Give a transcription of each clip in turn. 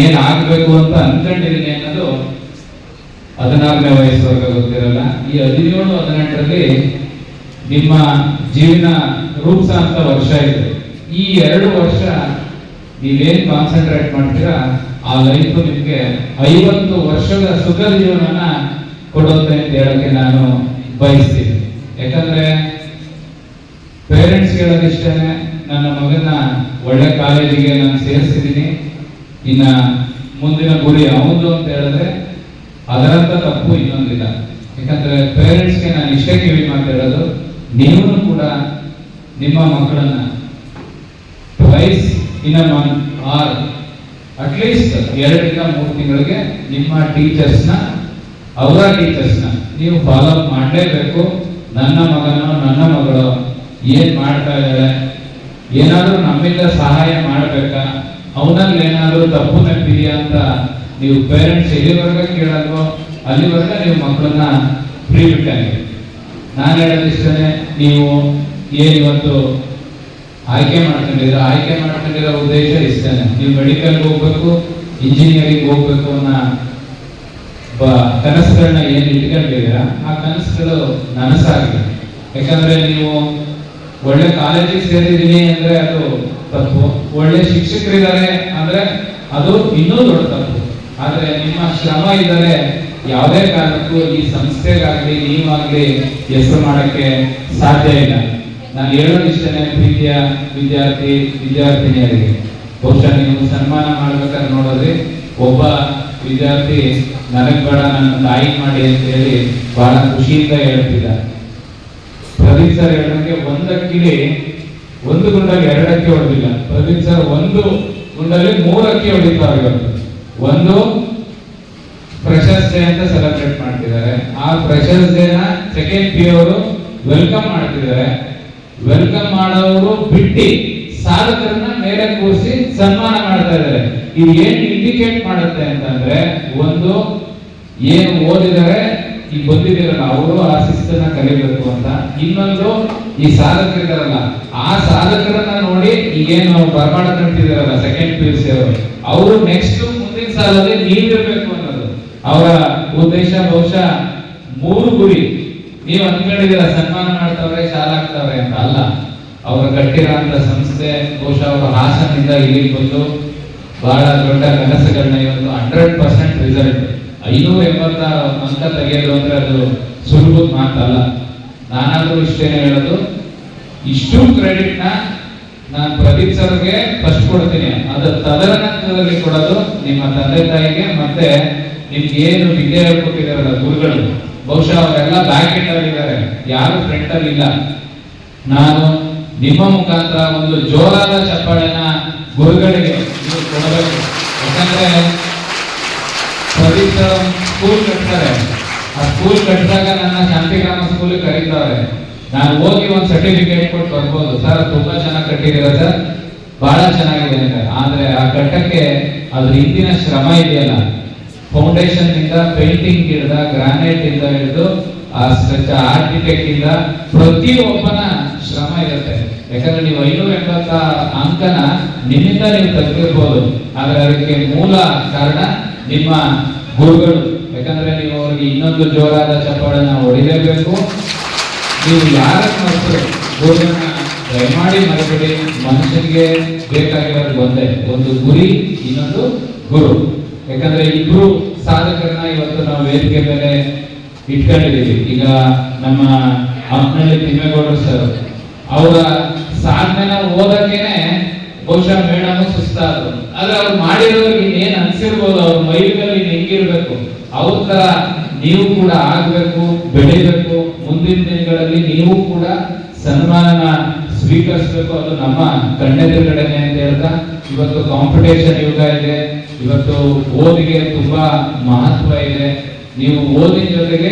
ಏನ್ ಆಗ್ಬೇಕು ಅಂತ ಅನ್ಕೊಂಡಿದ್ದೀನಿ ಅನ್ನೋದು 16ನೇ ವಯಸ್ಸುವರೆಗೆ ಗೊತ್ತಿರಲ್ಲ. ಈ 17-18ರಲ್ಲಿ ನಿಮ್ಮ ಜೀವನ ರೂಪಿಸಂತ ವರ್ಷ ಇದೆ. ಈ 2 ವರ್ಷ ನೀವೇನ್ ಕಾನ್ಸಂಟ್ರೇಟ್ ಮಾಡ್ತೀರಾ ಆ ಲೈಫ್ ನಿಮ್ಗೆ 50 ವರ್ಷದ ಸುಖ ಜೀವನನ ಕೊಡುತ್ತೆ ಅಂತ ಹೇಳಕ್ಕೆ ನಾನು ಬಯಸ್ತೀನಿ. ಯಾಕಂದ್ರೆ ಪೇರೆಂಟ್ಸ್ ಹೇಳೋದಿಷ್ಟೇನೆ, ನನ್ನ ಮಗನ ಒಳ್ಳೆ ಕಾಲೇಜಿಗೆ ನಾನು ಸೇರಿಸಿದ್ದೀನಿ, ಇನ್ನ ಮುಂದಿನ ಗುರಿ ಯಾವುದು ಅಂತ ಹೇಳಿದ್ರೆ ಅದರಂತ ತಪ್ಪು ಇನ್ನೊಂದಿಲ್ಲ. ಯಾಕಂದ್ರೆ ಪೇರೆಂಟ್ಸ್ಗೆ ನಾನು ಇಷ್ಟೇ ಕಿವಿ ಮಾತಾಡೋದು, ನೀವು ಕೂಡ ನಿಮ್ಮ ಮಕ್ಕಳನ್ನ twice in a month R at least 2-3 ತಿಂಗಳಿಗೆ ನಿಮ್ಮ ಟೀಚರ್ಸ್ನ ನೀವು ಫಾಲೋ ಅಪ್ ಮಾಡಲೇಬೇಕು. ನನ್ನ ಮಗನೋ ನನ್ನ ಮಗಳು ಏನ್ ಮಾಡ್ತಾ ಇದ್ದಾರೆ, ಏನಾದ್ರೂ ನಮ್ಮಿಂದ ಸಹಾಯ ಮಾಡ್ಬೇಕಾ, ಅವನಲ್ಲಿ ಏನಾದ್ರೂ ತಪ್ಪು ತಪ್ಪಿದೆಯಾ ಅಂತ ನೀವು ಪೇರೆಂಟ್ಸ್ ಎಲ್ಲಿವರೆಗೆ ಕೇಳಲ್ವೋ ಅಲ್ಲಿವರೆಗೆ ನೀವು ಮಕ್ಕಳನ್ನ ಫ್ರೀ ಬಿಟ್ಟಂಗೆ. ನಾನು ಹೇಳೋದಿಷ್ಟೇ, ನೀವು ಏನ್ ಇವತ್ತು ಆಯ್ಕೆ ಮಾಡ್ಕೊಂಡಿರೋ ಉದ್ದೇಶ ಇಷ್ಟೇನೆ. ನೀವು ಮೆಡಿಕಲ್ಗೆ ಹೋಗ್ಬೇಕು, ಇಂಜಿನಿಯರಿಂಗ್ ಹೋಗ್ಬೇಕು ಅನ್ನೋ ಕನಸುಗಳನ್ನ ಏನ್ ಇಟ್ಕೊಂಡಿದ್ದೀರಾ ಆ ಕನಸುಗಳು ನನಸಾಗಲಿ. ಯಾಕಂದ್ರೆ ನೀವು ಒಳ್ಳೆ ಕಾಲೇಜಿಗೆ ಸೇರಿದೀನಿ ಅಂದ್ರೆ ಅದು ತಪ್ಪು, ಒಳ್ಳೆ ಶಿಕ್ಷಕರಿದ್ದಾರೆ ಅಂದ್ರೆ ಅದು ಇನ್ನೂ ದೊಡ್ಡ ತಪ್ಪು. ಆದ್ರೆ ನಿಮ್ಮ ಶ್ರಮ ಇದ್ದರೆ ಯಾವುದೇ ಕಾರಣಕ್ಕೂ ಈ ಸಂಸ್ಥೆಗಾಗ್ಲಿ ನೀವಾಗ್ಲಿ ಹೆಸರು ಮಾಡಕ್ಕೆ ಸಾಧ್ಯ ಇಲ್ಲ. ನಾನು ಹೇಳೋದಿಷ್ಟೇ, ಪ್ರೀತಿಯ ವಿದ್ಯಾರ್ಥಿನಿಯರಿಗೆ ಬಹುಶಃ ನೀವು ಸನ್ಮಾನ ಮಾಡ್ಬೇಕಾದ್ರೆ ನೋಡೋದ್ರಿ, ಒಬ್ಬ ವಿದ್ಯಾರ್ಥಿ ನನಗ್ ಬೇಡ ನನ್ನ ತಾಯಿ ಮಾಡಿ ಅಂತ ಹೇಳಿ ಬಹಳ ಖುಷಿಯಿಂದ ಹೇಳ್ತಿದ್ದ. ಪ್ರದೀಪ್ ಸರ್ ಹೇಳಂಗೆ ಒಂದಕ್ಕಿಲಿ 1 ಗುಂಡಲ್ಲಿ 2 ಅಕ್ಕಿ ಹೊಡೆದಿಲ್ಲ. ಪ್ರದೀಪ್ ಸರ್ 1 ಗುಂಡಲ್ಲಿ 3 ಅಕ್ಕಿ ಹೊಡಿತಾರೆ. ಇವತ್ತು ಒಂದು ಫ್ರೆಶರ್ಸ್ ಡೇ ಅಂತ ಸೆಲೆಬ್ರೇಟ್ ಮಾಡ್ತಿದ್ದಾರೆ. ಆ ಫ್ರೆಶರ್ಸ್ ಡೇ ನ ಸೆಕೆಂಡ್ ಪಿ ಅವರು ವೆಲ್ಕಮ್ ಮಾಡ್ತಿದ್ದಾರೆ. ವೆಲ್ಕಮ್ ಮಾಡೋರು ಬಿಟ್ಟು ಸಾಧಕರನ್ನ ಮೇಲೆ ಕೂರಿಸಿ ಸನ್ಮಾನ ಮಾಡ್ತಾ ಇದ್ದಾರೆ. ಇದು ಏನ್ ಇಂಡಿಕೇಟ್ ಮಾಡುತ್ತೆ ಅಂತಂದ್ರೆ, ಒಂದು ಏನು ಓದಿದರೆ ಈಗ ಬಂದಿದ್ದೀರಲ್ಲ ಅವರು ಆ ಶಿಸ್ತನ್ನ ಕಲಿಬೇಕು ಅಂತ, ಇನ್ನೊಂದು ಈ ಸಾಧಕರಿದಾರಲ್ಲ ಆ ಸಾಧಕರನ್ನ ನೋಡಿ ಈಗೇನು ಬರ್ಮಾಡ ಕಂಡಿದಾರಲ್ಲ ಸೆಕೆಂಡ್ PUC ಅವರು ನೆಕ್ಸ್ಟ್ ಮುಂದಿನ ಸಾಲದಲ್ಲಿ ನೀವಿರ್ಬೇಕು ಅನ್ನೋದು ಅವರ ಉದ್ದೇಶ. ಬಹುಶಃ 3 ಗುರಿ ನೀವು ಅನ್ಕೊಂಡಿದ್ದೀರ, ಸನ್ಮಾನ ಮಾಡ್ತಾವ್ರೆ ಶಾಲಾ ಆಗ್ತಾವ್ರೆ ಅಂತ ಅಲ್ಲ. ಅವರು ಕಟ್ಟಿರೋ ಅಂತ ಸಂಸ್ಥೆ ಬಹುಶಃ ಅವರು ಹಾಸನದಿಂದ ಇಲ್ಲಿಗೆ ಬಂದು ಬಹಳ ದೊಡ್ಡ ಕನಸುಗಳನ್ನ ಇವತ್ತು 100% ರಿಸಲ್ಟ್ 586 ಅಂಕ ತೆಗೆಯೋದು ಅಂದ್ರೆ ಅದು ಸುಲಭದ ಮಾತಲ್ಲ. ನಾನಾದ್ರೂ ಇಷ್ಟೇನೆ ಹೇಳೋದು, ಇಷ್ಟು ಕ್ರೆಡಿಟ್ ನಾನು ಪ್ರದೀಪ್ ಸರ್ಗೆ ಫಸ್ಟ್ ಕೊಡ್ತೀನಿ. ಅದು ತದನಂತರದಲ್ಲಿ ಕೊಡೋದು ನಿಮ್ಮ ತಂದೆ ತಾಯಿಗೆ, ಮತ್ತೆ ನಿಮ್ಗೆ ಏನು ವಿದ್ಯೆ ಹೇಳ್ಕೊಟ್ಟಿದಾರಲ್ಲ ಗುರುಗಳು, ಬಹುಶಃ ಅವರೆಲ್ಲ ಬ್ಯಾಕ್ ಎಂಡ್ ಅಲ್ಲಿ ಇದ್ದಾರೆ, ಯಾರು ಫ್ರಂಟ್ ಅಲ್ಲಿ ಇಲ್ಲ. ನಾನು ನಿಮ್ಮ ಮುಖಾಂತರ ಒಂದು ಜೋರಾದ ಚಪ್ಪಾಳೆನ ಗುರುಗಳಿಗೆ ನೀವು ಕೊಡಬೇಕು. ಯಾಕಂದ್ರೆ ಪ್ರದೀಪ್ ಸರ್ ಸ್ಕೂಲ್ ಕಟ್ತಾರೆ, ಆ ಸ್ಕೂಲ್ ಕಟ್ಟಿದಾಗ ನನ್ನ ಶಾಂತಿಗ್ರಾಮ ಸ್ಕೂಲ್ ಕರೀತಾರೆ. ನಾನು ಹೋಗಿ ಒಂದು ಸರ್ಟಿಫಿಕೇಟ್ ಕೊಟ್ಟು ಬರ್ಬೋದು, ಸರ್ ತುಂಬಾ ಚೆನ್ನಾಗಿ ಕಟ್ಟಿದ್ದೀರಾ ಸರ್, ಬಹಳ ಚೆನ್ನಾಗಿದೆ ಅಂತ. ಆದ್ರೆ ಆ ಕಟ್ಟಕ್ಕೆ ಅದ್ರ ಹಿಂದಿನ ಶ್ರಮ ಇದೆಯಲ್ಲ, ಫೌಂಡೇಶನ್ ಇಂದ ಪೇಂಟಿಂಗ್ ಹಿಡಿದ ಗ್ರಾನೈಟ್ ಇಂದ ಹಿಡಿದು ಆರ್ಕಿಟೆಕ್ಟ್ ಇಂದ ಪ್ರತಿಯೊಬ್ಬನ ಶ್ರಮ ಇರುತ್ತೆ. ಯಾಕಂದ್ರೆ ನೀವು 580 ಅಂಕನ ನಿಮ್ಮಿಂದ ನೀವು ತೆಗೆದಿರ್ಬೋದು, ಆದ್ರೆ ಅದಕ್ಕೆ ಮೂಲ ಕಾರಣ ನಿಮ್ಮ ಗುರುಗಳು. ಯಾಕಂದ್ರೆ ನೀವು ಅವ್ರಿಗೆ ಇನ್ನೊಂದು ಜೋರಾದ ಚಪ್ಪಾಳನ್ನ ಹೊಡಿಲೇಬೇಕು. ನೀವು ಯಾರನ್ನು ಮರೆತು ಗುರುಗಳನ್ನ ದಯಮಾಡಿ ಮರೆಬೇಡಿ. ಮನುಷ್ಯನಿಗೆ ಬೇಕಾಗಿರೋದು ಒಂದೇ, ಒಂದು ಗುರಿ, ಇನ್ನೊಂದು ಗುರು. ಯಾಕಂದ್ರೆ ಇಬ್ರು ಸಾಧಕರನ್ನ ಇವತ್ತು ನಾವು ವೇದಿಕೆ ಮೇಲೆ ಇಟ್ಕೊಂಡಿದ್ದೀವಿ. ಈಗ ನಮ್ಮ ಹಂಪನಹಳ್ಳಿ ತಿಮ್ಮೇಗೌಡರು ಸರ್ ಅವರ ಸಾಧನೆನ ಓದಕ್ಕೇನೆ ಬಹುಶಃ ಮೇಡಮ್ ಸುಸ್ತಾದ್ರು. ಆದ್ರೆ ಅವ್ರು ಮಾಡಿರೋರಿಗೆ ಇನ್ನೇನ್ ಅನ್ಸಿರ್ಬೋದು, ಅವ್ರ ಮೈಲಿನಲ್ಲಿ ಹೆಂಗಿರ್ಬೇಕು, ಅವ್ರ ತರ ನೀವು ಕೂಡ ಆಗ್ಬೇಕು, ಬೆಳಿಬೇಕು. ಮುಂದಿನ ದಿನಗಳಲ್ಲಿ ನೀವು ಕೂಡ ಸನ್ಮಾನನ ಸ್ವೀಕರಿಸಬೇಕು. ಅದು ನಮ್ಮ ಕಣ್ಣೆದುರುಗಡೆನೆ ಅಂತ ಹೇಳ್ತಾ, ಇವತ್ತು ಕಾಂಪಿಟೇಷನ್ ಯುಗ ಇದೆ, ಇವತ್ತು ಓದಿಗೆ ತುಂಬಾ ಮಹತ್ವ ಇದೆ. ನೀವು ಓದಿನ ಜೊತೆಗೆ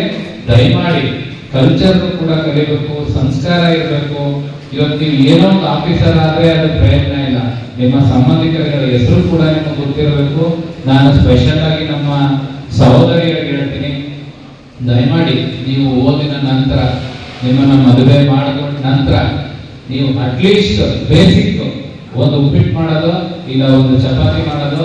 ದಯಮಾಡಿ ಕಲ್ಚರ್ ಕೂಡ ಕಲಿಬೇಕು, ಸಂಸ್ಕಾರ ಇರಬೇಕು. ಇವತ್ತು ನೀವು ಏನೋ ಒಂದು ಆಫೀಸರ್ ಆದ್ರೆ ಅದು ಪ್ರಯತ್ನ ಇಲ್ಲ, ನಿಮ್ಮ ಸಂಬಂಧಿಕರ ಹೆಸರು ಕೂಡ ನಿಮಗೆ ಗೊತ್ತಿರಬೇಕು. ನಾನು ಸ್ಪೆಷಲ್ ಆಗಿ ನಮ್ಮ ಸಹೋದರಿಯರಿಗೆ ಹೇಳ್ತೀನಿ, ದಯಮಾಡಿ ನೀವು ಓದಿನ ನಂತರ, ನಿಮ್ಮನ್ನ ಮದುವೆ ಮಾಡಿಕೊಂಡ ನಂತರ ನೀವು ಅಟ್ಲೀಸ್ಟ್ ಬೇಸಿಕ್ ಒಂದು ಉಪ್ಪಿಟ್ಟು ಮಾಡೋದು, ಇಲ್ಲ ಒಂದು ಚಪಾತಿ ಮಾಡೋದು,